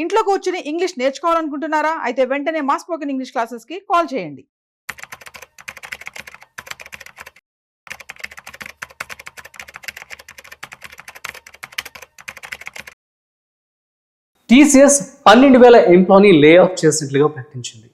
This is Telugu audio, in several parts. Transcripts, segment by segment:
ఇంట్లో కూర్చుని ఇంగ్లీష్ నేర్చుకోవాలనుకుంటున్నారా? అయితే వెంటనే మా స్పోకెన్ ఇంగ్లీష్ క్లాసెస్‌కి కాల్ చేయండి. టీసీఎస్ 12,000 ఎంప్లాయీని లే ఆఫ్ చేసినట్లుగా ప్రకటించింది.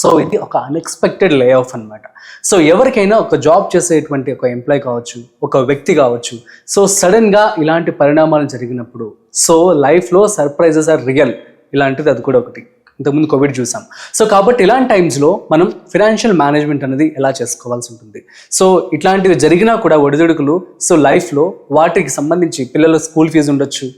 సో ఇది ఒక అన్ఎక్స్పెక్టెడ్ లే ఆఫ్ అనమాట. సో ఎవరికైనా ఒక జాబ్ చేసేటువంటి ఒక ఎంప్లాయీ కావచ్చు, ఒక వ్యక్తి కావచ్చు, సో సడన్గా ఇలాంటి పరిణామాలు జరిగినప్పుడు సో లైఫ్లో సర్ప్రైజెస్ ఆర్ రియల్. ఇలాంటిది అది కూడా ఒకటి. ఇంతకుముందు కోవిడ్ చూసాం. సో కాబట్టి ఇలాంటి టైమ్స్లో మనం ఫైనాన్షియల్ మేనేజ్మెంట్ అనేది ఎలా చేసుకోవాల్సి ఉంటుంది. సో ఇట్లాంటివి జరిగినా కూడా ఒడిదుడుకులు సో లైఫ్లో వాటికి సంబంధించి పిల్లల స్కూల్ ఫీజు ఉండొచ్చు,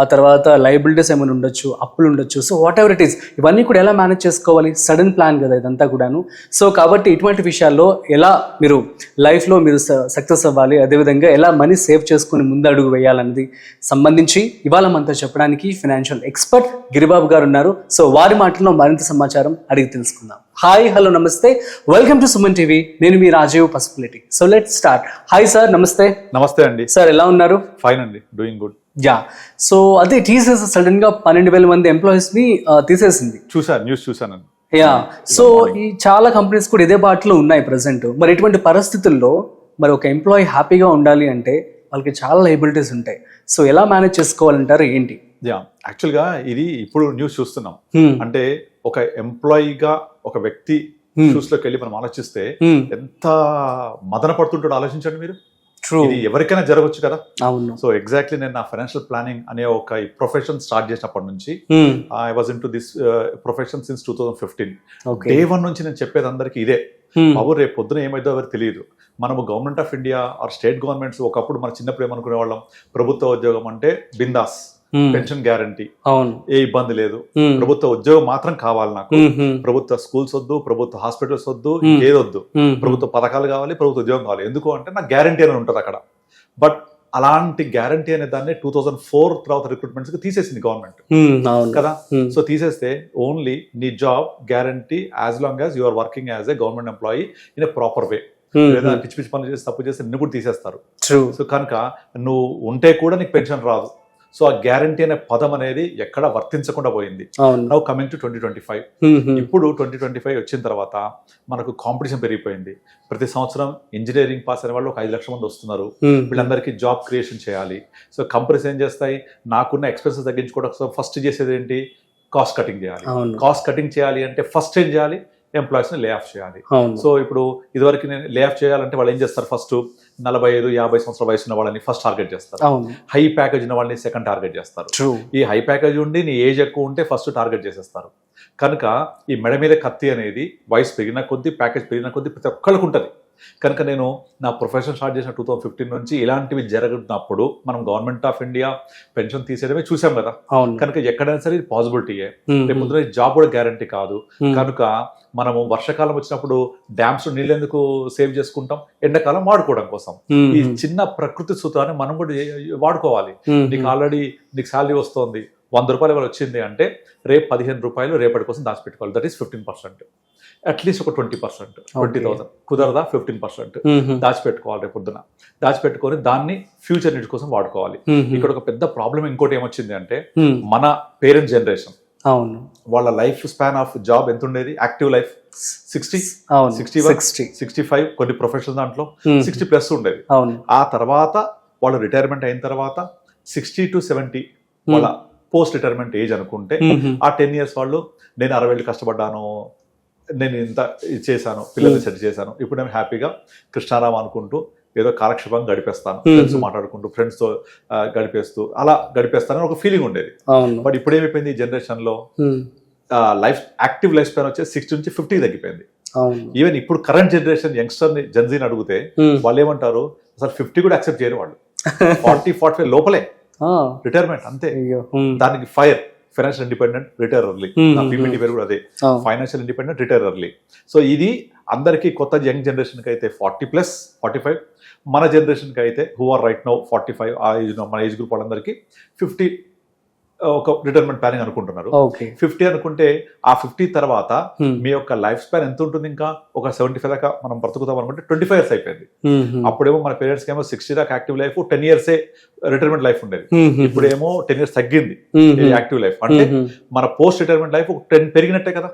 ఆ తర్వాత లయబిలిటీస్ ఏమైనా ఉండొచ్చు, అప్పులు ఉండొచ్చు. So what ever it is, ఇవన్నీ కూడా ఎలా మేనేజ్ చేసుకోవాలి? సడన్ ప్లాన్ కదా ఇదంతా కూడాను. సో కాబట్టి ఇటువంటి విషయాల్లో ఎలా మీరు లైఫ్లో మీరు సక్సెస్ అవ్వాలి, అదేవిధంగా ఎలా మనీ సేవ్ చేసుకుని ముందు అడుగు వేయాలన్నది సంబంధించి ఇవాళ మనతో చెప్పడానికి ఫైనాన్షియల్ ఎక్స్పర్ట్ గిరిబాబు గారు ఉన్నారు. సో వారి మాటల్లో మరింత సమాచారం అడిగి తెలుసుకుందాం. Hi, hello, namaste, welcome to Suman TV. నేను మీ Rajeev Pasupuleti. So let start. Hi sir, namaste. Namaste అండి సార్, ఎలా ఉన్నారు? ఫైన్ అండి, డూయింగ్ గుడ్. యా, సో అదే టీసీఎస్ సడన్ గా 12,000 మంది ఎంప్లాయీస్ ని తీసేసింది. న్యూస్ చూసాను. యా, సో ఈ చాలా కంపెనీస్ కూడా ఇదే బాటలో ఉన్నాయి ప్రెసెంట్. మరి ఇటువంటి పరిస్థితుల్లో మరి ఒక ఎంప్లాయీ హ్యాపీగా ఉండాలి అంటే వాళ్ళకి చాలా లయబిలిటీస్ ఉంటాయి. సో ఎలా మేనేజ్ చేసుకోవాలంటారు, ఏంటి? యా, యాక్చువల్గా ఇది ఇప్పుడు న్యూస్ చూస్తున్నాం. అంటే ఒక ఎంప్లాయీగా ఒక వ్యక్తి షూస్ లోకి వెళ్ళి మనం ఆలోచిస్తే ఎంత మదన పడుతుంటాడో ఆలోచించండి మీరు. ఇది ఎవరికైనా జరగవచ్చు కదా. అవును. సో ఎగ్జాక్ట్లీ నేను నా ఫైనాన్షియల్ ప్లానింగ్ అనే ఒక ప్రొఫెషన్ స్టార్ట్ చేసినప్పటి నుంచి I was in to this profession since 2015. Day 1 నుంచి నేను చెప్పేది అందరికీ ఇదే. బాబు రేపు పొద్దున ఏమైందో ఎవరికి తెలియదు. మనము government of India or state governments ఒకప్పుడు మన చిన్నప్పుడు ఏమనుకునే వాళ్ళం, ప్రభుత్వ ఉద్యోగం అంటే బిందాస్, పెన్షన్ గ్యారంటీ, ఏ ఇబ్బంది లేదు, ప్రభుత్వ ఉద్యోగం మాత్రం కావాలి నాకు, ప్రభుత్వ స్కూల్స్ వద్దు, ప్రభుత్వ హాస్పిటల్స్ వద్దు, ఏదొద్దు, ప్రభుత్వ పథకాలు కావాలి, ప్రభుత్వ ఉద్యోగం కావాలి. ఎందుకు అంటే నాకు గ్యారంటీ అని ఉంటుంది అక్కడ. బట్ అలాంటి గ్యారంటీ అనే దాన్ని 2004 తర్వాత రిక్రూట్మెంట్స్ కి తీసేసింది గవర్నమెంట్ కదా. సో తీసేస్తే ఓన్లీ నీ job guarantee as long as you are working as a government employee in a proper way. లేదా పిచ్చి పిచ్చి పనులు చేసి తప్పు చేస్తే నిన్ను కూడా తీసేస్తారు. సో కనుక నువ్వు ఉంటే కూడా నీకు పెన్షన్ రాదు. సో ఆ గ్యారంటీ అనే పదం అనేది ఎక్కడ వర్తించకుండా పోయింది. Now coming to 2025. ఇప్పుడు 2025 వచ్చిన తర్వాత మనకు కాంపిటీషన్ పెరిగిపోయింది. ప్రతి సంవత్సరం ఇంజనీరింగ్ పాస్ అయిన వాళ్ళు 5 లక్షల మంది వస్తున్నారు. వీళ్ళందరికీ జాబ్ క్రియేషన్ చేయాలి. సో కంపెనీస్ ఏం చేస్తాయి, నాకున్న ఎక్స్పెన్సెస్ తగ్గించుకోవడం ఫస్ట్ చేసేది ఏంటి, కాస్ట్ కటింగ్ చేయాలి. కాస్ట్ కటింగ్ చేయాలి అంటే ఫస్ట్ ఏం చేయాలి, ఎంప్లాయీస్ ని లే ఆఫ్ చేయాలి. సో ఇప్పుడు ఇదివరకు నేను లే ఆఫ్ చేయాలంటే వాళ్ళు ఏం చేస్తారు, ఫస్ట్ 45-50 సంవత్సరాల వయసు ఉన్న వాళ్ళని ఫస్ట్ టార్గెట్ చేస్తారు. హై ప్యాకేజ్ ఉన్న వాళ్ళని సెకండ్ టార్గెట్ చేస్తారు. ఈ హై ప్యాకేజ్ ఉండి నీ ఏజ్ ఎక్కువ ఉంటే ఫస్ట్ టార్గెట్ చేసేస్తారు. కనుక ఈ మెడ మీద కత్తి అనేది వయసు పెరిగిన కొద్దీ, ప్యాకేజ్ పెరిగిన కొద్దీ ప్రతి ఒక్కరికి ఉంటుంది. కనుక నేను నా ప్రొఫెషన్ స్టార్ట్ చేసిన 2015 నుంచి ఇలాంటివి జరుగుతున్నప్పుడు మనం గవర్నమెంట్ ఆఫ్ ఇండియా పెన్షన్ తీసేయడమే చూసాం కదా. కనుక ఎక్కడైనా సరే ఇది పాసిబిలిటీయే. రేపు ముందు జాబ్ కూడా గ్యారంటీ కాదు. కనుక మనము వర్షాకాలం వచ్చినప్పుడు డ్యామ్స్ నీళ్ళు ఎందుకు సేవ్ చేసుకుంటాం, ఎండాకాలం వాడుకోవడం కోసం. ఈ చిన్న ప్రకృతి సూత్రాన్ని మనం కూడా వాడుకోవాలి. నీకు ఆల్రెడీ నీకు శాలరీ వస్తుంది, 100 రూపాయలు ఎవరు వచ్చింది అంటే రేపు 15 రూపాయలు రేపటి కోసం దాచిపెట్టుకోవాలి. That is 15%. అట్లీస్ట్ ఒక 20%, 20,000 కుదరదా 15% దాచిపెట్టుకోవాలి. రేపు పొద్దున దాచిపెట్టుకొని దాన్ని ఫ్యూచర్ నీడ్స్ కోసం వాడుకోవాలి. ఇక్కడ ఒక పెద్ద ప్రాబ్లం ఇంకోటి ఏమొచ్చింది అంటే, మన పేరెంట్స్ జనరేషన్ వాళ్ళ లైఫ్ స్పాన్ ఆఫ్ జాబ్ ఎంత ఉండేది, యాక్టివ్ లైఫ్ 60, 65, కొన్ని ప్రొఫెషనల్ దాంట్లో 60+ ఉండేది. ఆ తర్వాత వాళ్ళు రిటైర్మెంట్ అయిన తర్వాత 60 to 70 వాళ్ళ పోస్ట్ రిటైర్మెంట్ ఏజ్ అనుకుంటే, ఆ 10 years వాళ్ళు నేను 60 ఏళ్ళు కష్టపడ్డాను, నేను ఇంత చేశాను, పిల్లల్ని సెట్ చేశాను, ఇప్పుడు నేను హ్యాపీగా కృష్ణారాం అనుకుంటూ ఏదో కాలక్షేపంగా గడిపేస్తాను, ఫ్రెండ్స్ మాట్లాడుకుంటూ ఫ్రెండ్స్తో గడిపేస్తూ అలా గడిపేస్తానని ఒక ఫీలింగ్ ఉండేది. బట్ ఇప్పుడు ఏమైపోయింది, ఈ జనరేషన్లో యాక్టివ్ లైఫ్ స్పాన్ వచ్చే 60 నుంచి 50 తగ్గిపోయింది. ఈవెన్ ఇప్పుడు కరెంట్ జనరేషన్ యంగ్స్టర్ని జెన్జీని అడిగితే వాళ్ళు ఏమంటారు, అసలు 50 కూడా యాక్సెప్ట్ చేయరు వాళ్ళు. 40-45 లోపలే రిటైర్మెంట్ అంతే. దానికి fire financial independent, retire early. నా పీపీటీ పేరు కూడా అదే, financial independent, retire early. So ఇది అందరికీ కొత్త యంగ్ జనరేషన్కి అయితే 40+, 45. మన జనరేషన్కి అయితే హూ ఆర్ రైట్ నౌ 45 ఆ ఏజ్, మన ఏజ్ గ్రూప్ వాళ్ళందరికీ 50 ఒక రిటైర్మెంట్ ప్లానింగ్ అనుకుంటున్నారు. ఓకే 50 అనుకుంటే ఆ 50 తర్వాత మీ యొక్క లైఫ్ స్పాన్ ఎంత ఉంటుంది? ఇంకా ఒక 75 దాకా మనం బ్రతుకుతాం అనుకుంటే 25 years అయిపోయింది. అప్పుడేమో మన పేరెంట్స్ ఏమో 60 దాకా active life, 10 years retirement life ఉండేది. ఇప్పుడేమో 10 years తగ్గింది యాక్టివ్ లైఫ్. అంటే మన పోస్ట్ రిటైర్మెంట్ లైఫ్ 10 పెరిగినట్టే కదా.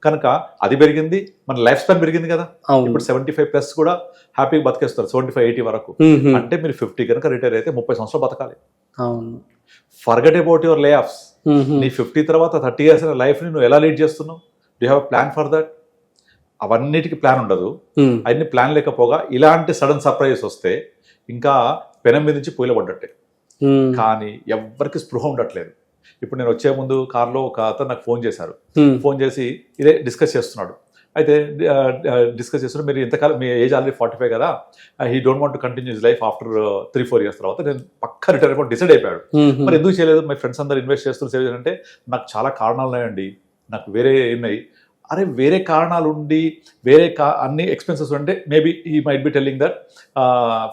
కనుక అది పెరిగింది, మన లైఫ్ స్పాన్ పెరిగింది కదా. ఇప్పుడు 75+ కూడా హ్యాపీగా బతికేస్తారు 75-80 వరకు. అంటే మీరు 50 కనుక రిటైర్ అయితే 30 సంవత్సరాలు బతకాలి. ఫర్గెట్ అబౌట్ యువర్ లే ఆఫ్స్. నీ 50 తర్వాత 30 years లైఫ్ ని నువ్వు ఎలా లీడ్ చేస్తున్నావు? Do have plan for that? అవన్నిటికీ ప్లాన్ ఉండదు. అన్ని ప్లాన్ లేకపోగా ఇలాంటి సడన్ సర్ప్రైజెస్ వస్తే ఇంకా పెనం మీద నుంచి పొయ్యిలో పడ్డట్టే. కానీ ఎవ్వరికి స్పృహ ఉండట్లేదు. ఇప్పుడు నేను వచ్చే ముందు కార్లో ఒక అతను నాకు ఫోన్ చేశారు. ఫోన్ చేసి ఇదే డిస్కస్ చేస్తున్నాడు. అయితే డిస్కస్ చేస్తున్నాడు, మీరు ఎంతకాలం, మీ ఏజ్ ఆల్రెడీ 45 కదా, he don't want to continue his life after 3-4 years తర్వాత నేను పక్క రిటైర్ అకౌంట్ డిసైడ్ అయిపోయాడు. మరి ఎందుకు చేయలేదు? మై ఫ్రెండ్స్ అందరూ ఇన్వెస్ట్ చేస్తున్నారు, సేవ్ చేయాలంటే నాకు చాలా కారణాలు ఉన్నాయండి, నాకు వేరే ఉన్నాయి. అరే వేరే కారణాలు ఉండి వేరే అన్ని ఎక్స్పెన్సెస్ అంటే maybe he might be telling that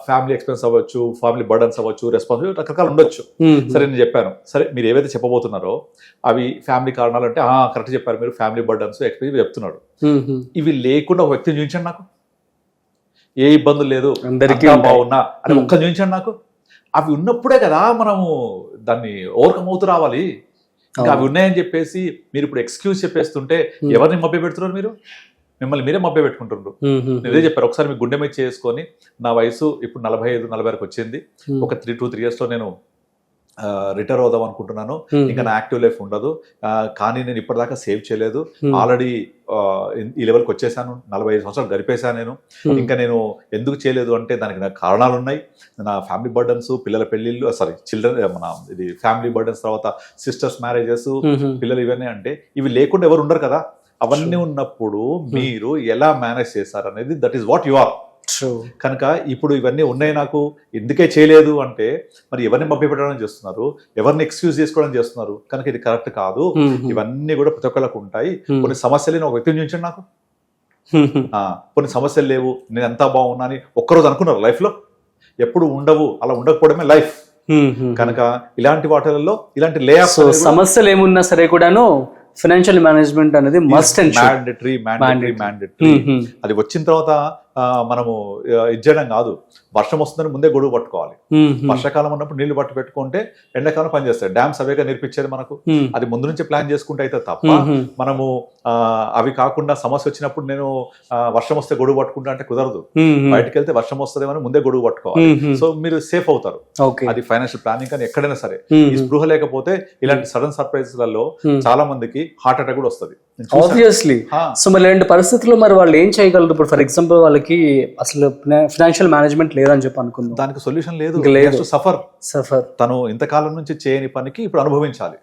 family expense అవ్వచ్చు, ఫ్యామిలీ బర్డన్స్ అవ్వచ్చు, రెస్పాన్సిబిలిటీ రకరకాలు ఉండొచ్చు. సరే నేను చెప్పాను, సరే మీరు ఏవైతే చెప్పబోతున్నారో అవి ఫ్యామిలీ కారణాలు అంటే కరెక్ట్ చెప్పారు మీరు, ఫ్యామిలీ బర్డన్స్ ఎక్స్పెన్స్ చెప్తున్నాడు. ఇవి లేకుండా ఒక వ్యక్తిని చూపించండి నాకు, ఏ ఇబ్బందులు లేదు, అందరికీ బాగున్నా అని ఒక్కరిని చూపించండి నాకు. అవి ఉన్నప్పుడే కదా మనము దాన్ని ఓవర్కమ్ అవుతూ రావాలి. ఇంకా అవి ఉన్నాయని చెప్పేసి మీరు ఇప్పుడు ఎక్స్క్యూజ్ చెప్పేస్తుంటే ఎవరిని మభ్య పెడుతున్నారు? మీరు మిమ్మల్ని మీరే మభ్య పెట్టుకుంటున్నారు. ఇదే చెప్పారు, ఒకసారి మీ గుండె మీద చేసుకొని నా వయసు ఇప్పుడు 45-40 వచ్చింది, ఒక 2-3 years లో నేను రిటైర్ అవుదాం అనుకుంటున్నాను, ఇంకా నా యాక్టివ్ లైఫ్ ఉండదు, కానీ నేను ఇప్పటిదాకా సేవ్ చేయలేదు, ఆల్రెడీ ఈ లెవెల్కి వచ్చేసాను, 45 సంవత్సరాలు గడిపేశాను నేను, ఇంకా నేను ఎందుకు చేయలేదు అంటే దానికి నాకు కారణాలు ఉన్నాయి. నా ఫ్యామిలీ బర్డన్స్, పిల్లల పెళ్లిళ్ళు, చిల్డ్రన్ మన ఇది ఫ్యామిలీ బర్డన్స్, తర్వాత సిస్టర్స్ మ్యారేజెస్, పిల్లలు, ఇవన్నీ అంటే ఇవి లేకుండా ఎవరు ఉండరు కదా. అవన్నీ ఉన్నప్పుడు మీరు ఎలా మేనేజ్ చేస్తారు అనేది that is what you are. కనుక ఇప్పుడు ఇవన్నీ ఉన్నాయి, నాకు ఎందుకే చేయలేదు అంటే మరి ఎవరిని మభ్యపెట్టడం చేస్తున్నారు, ఎవరిని ఎక్స్క్యూజ్ చేసుకోవడం చేస్తున్నారు. కనుక ఇది కరెక్ట్ కాదు. ఇవన్నీ కూడా ప్రతి ఒక్కళ్ళకు ఉంటాయి. కొన్ని సమస్యలు ఒక వ్యక్తిని చూపించండి నాకు. కొన్ని సమస్యలు లేవు, నేను ఎంతా బాగున్నా అని ఒక్కరోజు అనుకున్నారు లైఫ్ లో, ఎప్పుడు ఉండవు. అలా ఉండకపోవడమే లైఫ్. కనుక ఇలాంటి వాటిలలో ఇలాంటి లే ఆఫ్ సమస్యలు ఏమున్నా సరే కూడాను ఫైనాన్షియల్ మేనేజ్మెంట్ అనేది మస్ట్ అండ్ మ్యాండేటరీ. అది వచ్చిన తర్వాత మనము ఇది చేయడం కాదు. వర్షం వస్తుందని ముందే గొడుగు పట్టుకోవాలి. వర్షాకాలం ఉన్నప్పుడు నీళ్లు పట్టు పెట్టుకుంటే ఎండాకాలం పనిచేస్తాయి. డ్యామ్స్ అవేగా నేర్పించేది మనకు. అది ముందు నుంచి ప్లాన్ చేసుకుంటే అయితే తప్ప మనము అవి కాకుండా సమస్య వచ్చినప్పుడు నేను వర్షం వస్తే గొడుగు పట్టుకుంటా అంటే కుదరదు. బయటకు వెళ్తే వర్షం వస్తుందేమని ముందే గొడుగు పట్టుకోవాలి. సో మీరు సేఫ్ అవుతారు. అది ఫైనాన్షియల్ ప్లానింగ్ కానీ ఎక్కడైనా సరే ఈ స్పృహ లేకపోతే ఇలాంటి సడన్ సర్ప్రైజ్లలో చాలా మందికి హార్ట్ అటాక్ కూడా వస్తుంది. ఆబ్వియస్లీ. సో మరి ఇలాంటి పరిస్థితుల్లో మరి వాళ్ళు ఏం చేయగలరు? ఇప్పుడు ఫర్ ఎగ్జాంపుల్ వాళ్ళకి అసలు ఫైనాన్షియల్ మేనేజ్మెంట్ లేదని చెప్పి అనుకుందాం, దానికి సొల్యూషన్ లేదు. సఫర్. తను ఇంతకాలం నుంచి చేయని పనికి ఇప్పుడు అనుభవించాలి.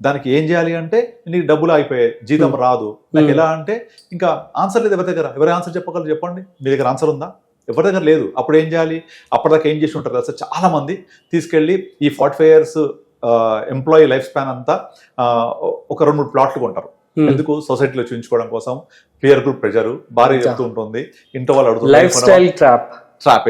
దానికి ఏం చేయాలి అంటే నీకు డబ్బులు అయిపోయాయి, జీతం రాదు, నాకు ఎలా అంటే ఇంకా ఆన్సర్ లేదు ఎవరి దగ్గర. ఎవరి ఆన్సర్ చెప్పగలరు చెప్పండి? మీ దగ్గర ఆన్సర్ ఉందా? ఎవరి దగ్గర లేదు. అప్పుడు ఏం చేయాలి? అప్పటిదాకా ఏం చేసి ఉంటారు అసలు చాలా మంది తీసుకెళ్ళి ఈ 45 years ఎంప్లాయీ లైఫ్ స్పాన్ అంతా ఒక 2-3 ప్లాట్లు కొంటారు. ఎందుకు? సొసైటీలో చూపించుకోవడం కోసం. పియర్ గ్రూప్ ప్రెషర్, భార్య చెప్తూ ఉంటుంది, ఇంట్లో వాళ్ళు అడుగుతారు, ట్రాప్.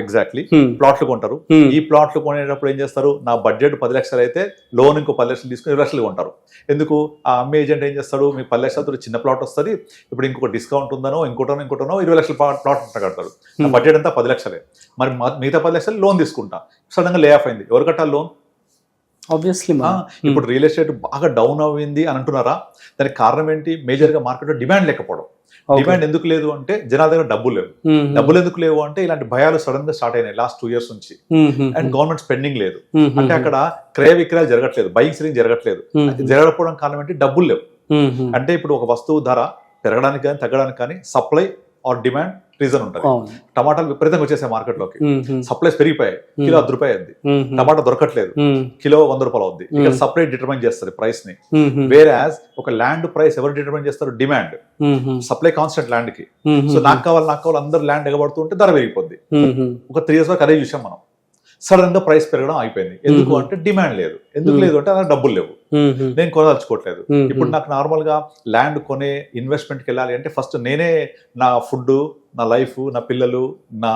ఎగ్జాక్ట్లీ. ప్లాట్లు కొంటారు. ఈ ప్లాట్లు కొనేటప్పుడు ఏం చేస్తారు? నా బడ్జెట్ 10 లక్షలు అయితే లోన్ ఇంకో 10 లక్షలు తీసుకుని 20 లక్షలు కొంటారు. ఎందుకు? ఆ అమ్మే ఏజెంట్ ఏం చేస్తాడు? మీ 10 లక్షలతో చిన్న ప్లాట్ వస్తుంది, ఇప్పుడు ఇంకొక డిస్కౌంట్ ఉందనో ఇంకోటనో 20 లక్షల ప్లాట్ కడతాడు. నా బడ్జెట్ అంతా 10 లక్షలే, మరి మిగతా 10 లక్షలు లోన్ తీసుకుంటా. సడన్ గా లే ఆఫ్ అయింది, ఎవరు కట్టాలి లోన్? ఆబ్వియస్లీ. ఇప్పుడు రియల్ ఎస్టేట్ బాగా డౌన్ అయింది అని అంటున్నారా? దానికి కారణం ఏంటి? మేజర్ గా మార్కెట్ లో డిమాండ్ లేకపోవడం. డిమాండ్ ఎందుకు లేదు అంటే జనాల దగ్గర డబ్బులు లేవు. డబ్బులు ఎందుకు లేవు అంటే ఇలాంటి భయాలు సడన్ గా స్టార్ట్ అయినాయి లాస్ట్ 2 years నుంచి. అండ్ గవర్నమెంట్ స్పెండింగ్ లేదు. అంటే అక్కడ క్రయ విక్రయాలు జరగట్లేదు, బయింగ్ సెల్లింగ్ జరగట్లేదు. జరగకపోవడం కారణం ఏంటి? డబ్బులు లేవు. అంటే ఇప్పుడు ఒక వస్తువు ధర పెరగడానికి కానీ తగ్గడానికి కానీ సప్లై ఆర్ డిమాండ్ రీజన్ ఉంటుంది. టమాటాలు విపరీతంగా వచ్చేసాయి మార్కెట్ లోకి, సప్లైస్ పెరిగిపోయాయి, కిలో 10 రూపాయలు అయింది. టమాటా దొరకట్లేదు, కిలో 100 రూపాయలు అవుద్ది. ఇక్కడ సప్లై డిటర్మైన్ చేస్తుంది ప్రైస్ ని. వేర్ యాజ్ ఒక ల్యాండ్ ప్రైస్ ఎవరు డిటర్మైన్ చేస్తారు? డిమాండ్. సప్లై కాన్స్టెంట్ ల్యాండ్ కి. సో నాకు కావాలి అందరు ల్యాండ్ ఎగబడుతుంటే ధర పెరిగిపోద్ది. ఒక 3 years వరకు అదే చూసాం మనం. సడన్ గా ప్రైస్ పెరగడం అయిపోయింది. ఎందుకు అంటే డిమాండ్ లేదు. ఎందుకు లేదు అంటే అలా డబ్బులు లేవు, నేను కొనదలుచుకోవట్లేదు. ఇప్పుడు నాకు నార్మల్ గా ల్యాండ్ కొనే ఇన్వెస్ట్మెంట్కి వెళ్ళాలి అంటే ఫస్ట్ నేనే నా ఫుడ్, నా లైఫ్, నా పిల్లలు, నా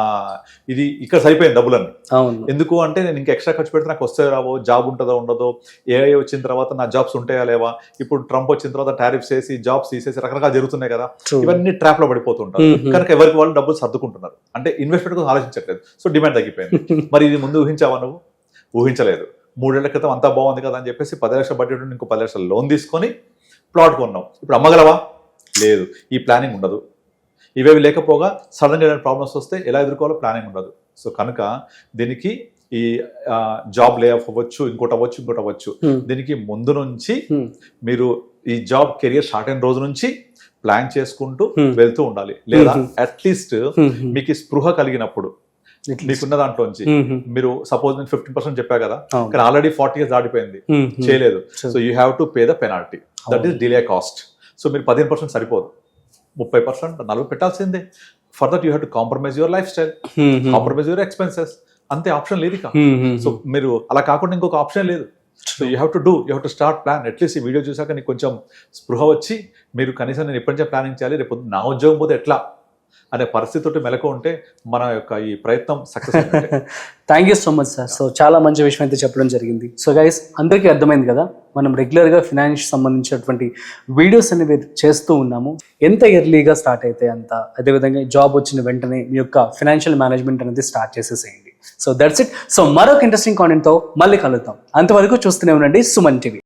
ఇది ఇక్కడ సరిపోయింది డబ్బులన్నీ. అవును. ఎందుకు అంటే నేను ఇంకా ఎక్స్ట్రా ఖర్చు పెడితే నాకు వస్తే రావో, జాబ్ ఉంటుందో ఉండదో, ఏఐ వచ్చిన తర్వాత నా జాబ్స్ ఉంటాయా లేవా, ఇప్పుడు ట్రంప్ వచ్చిన తర్వాత టారిఫ్స్ వేసి జాబ్స్ తీసేసి రకరకాల జరుగుతున్నాయి కదా, True. ఇవన్నీ ట్రాప్ లో పడిపోతుంటారు. కనుక ఎవరికి వాళ్ళు డబ్బులు సర్దుకుంటున్నారు, అంటే ఇన్వెస్ట్మెంట్ కోసం ఆలోచించట్లేదు. సో డిమాండ్ తగ్గిపోయింది. మరి ఇది ముందు ఊహించావా నువ్వు? ఊహించలేదు. 3 ఏళ్ల క్రితం అంతా బాగుంది కదా అని చెప్పేసి 10 లక్షల బడ్జెట్ ఇంకో 10 లక్షల లోన్ తీసుకొని ప్లాట్ కొన్నావు. ఇప్పుడు అమ్మగలవా? లేదు. ఈ ప్లానింగ్ ఉండదు. ఇవేవి లేకపోగా సడన్గా ఏదైనా ప్రాబ్లమ్స్ వస్తే ఎలా ఎదుర్కోవాలో ప్లానింగ్ ఉండదు. సో కనుక దీనికి ఈ జాబ్ లే ఆఫ్ అవ్వచ్చు, ఇంకోటి అవ్వచ్చు. దీనికి ముందు నుంచి మీరు ఈ జాబ్ కెరియర్ స్టార్ట్ అయిన రోజు నుంచి ప్లాన్ చేసుకుంటూ వెళ్తూ ఉండాలి. లేదా అట్లీస్ట్ మీకు ఈ స్పృహ కలిగినప్పుడు మీకున్న దాంట్లోంచి మీరు సపోజ్ నేను 15% చెప్పా కదా, కానీ ఆల్రెడీ 40 years దాటిపోయింది, చేయలేదు. So you have to pay the penalty, that is delay cost. So మీరు 15% సరిపోదు, 30%, 40% పెట్టాల్సిందే. For that you have to compromise your life style, compromise your expenses. అంతే, ఆప్షన్ లేదు ఇక. సో మీరు అలా కాకుండా ఇంకొక ఆప్షన్ లేదు. So you have to start plan. At least ఈ వీడియో చూసాక నీకు కొంచెం స్పృహ వచ్చి మీరు కనీసం నేను ఇప్పటి నుంచే ప్లానింగ్ చేయాలి, రేపు నా ఉద్యోగం పోతే ఎట్లా అనే పరిస్థితితో మెలకు ఉంటే మన యొక్క ఈ ప్రయత్నం success. Thank you so much sir. So చాలా మంచి విషయం అయితే చెప్పడం జరిగింది. సో గైస్, అందరికీ అర్థమైంది కదా, మనం రెగ్యులర్గా ఫినాన్స్ సంబంధించినటువంటి వీడియోస్ అనేవి చేస్తూ ఉన్నాము. ఎంత ఎర్లీగా స్టార్ట్ అయితే అంత, అదేవిధంగా జాబ్ వచ్చిన వెంటనే మీ యొక్క ఫినాన్షియల్ మేనేజ్మెంట్ అనేది స్టార్ట్ చేసేసేయండి. So that's it. సో మరొక ఇంట్రెస్టింగ్ కాంటెంట్తో మళ్ళీ కలుద్దాం. అంతవరకు చూస్తూనే ఉండండి సుమన్ టీవీ.